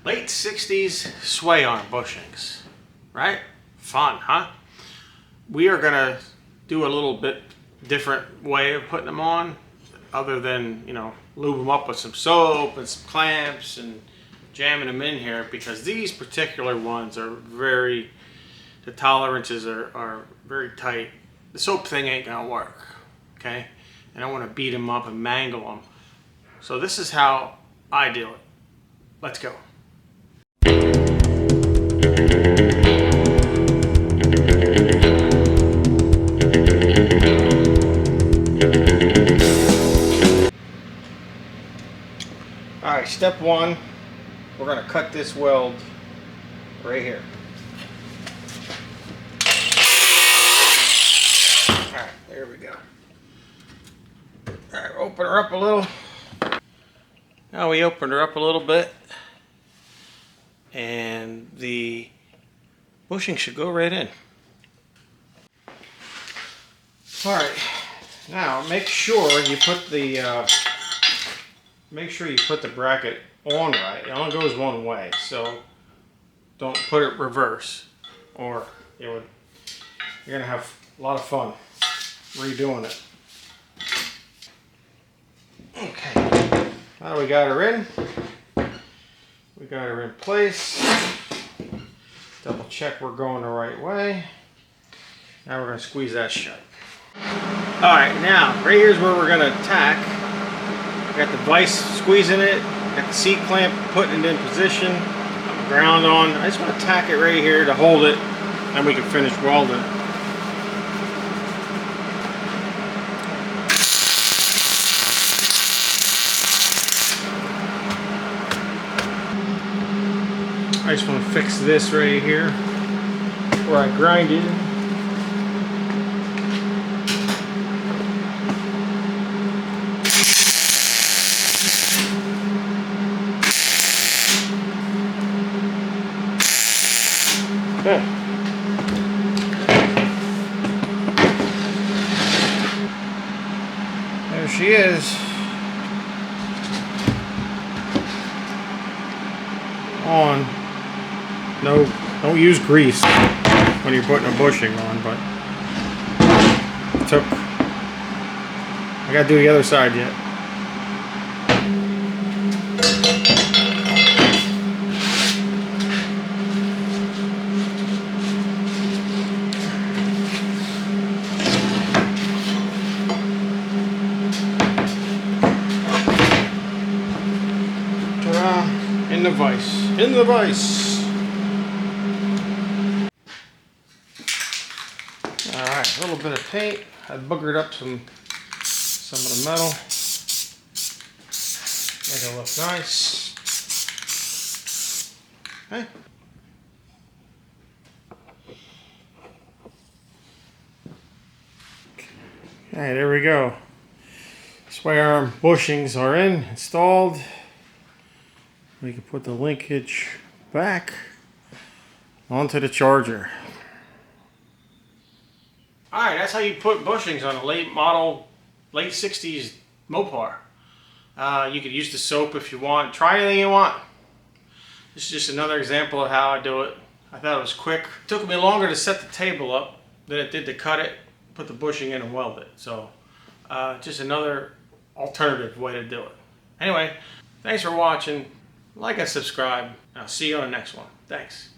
Late 60s sway arm bushings, right? Fun, huh? We are gonna do a little bit different way of putting them on, other than, you know, lube them up with some soap and some clamps and jamming them in here, because these particular ones are very, the tolerances are very tight. The soap thing ain't gonna work, okay? And I wanna beat them up and mangle them. So this is how I do it. Let's go. All right, step one, we're gonna cut this weld right here. All right, there we go. All right, open her up a little. Now we opened her up a little bit, and the bushing should go right in. All right, now make sure you put the bracket on right. It only goes one way, so don't put it reverse, or you're gonna have a lot of fun redoing it. Okay, now we got her in. We got her in place. Double check we're going the right way. Now we're gonna squeeze that shut. All right, now right here's where we're gonna tack. Got the vise squeezing it, got the seat clamp putting it in position, got the ground on. I just want to tack it right here to hold it, and we can finish welding. I just want to fix this right here where I grinded. Okay. There she is. On. No, don't use grease when you're putting a bushing on, but I gotta do the other side yet. In the vise. In the vise. Alright, a little bit of paint. I boogered up some of the metal. Make it look nice. Okay. Alright, there we go. Sway arm bushings are installed. We can put the linkage back onto the charger. Alright, that's how you put bushings on a late 60s Mopar. You could use the soap if you want. Try anything you want. This is just another example of how I do it. I thought it was quick. It took me longer to set the table up than it did to cut it, put the bushing in and weld it. So, just another alternative way to do it. Anyway, thanks for watching. Like and subscribe. I'll see you on the next one. Thanks.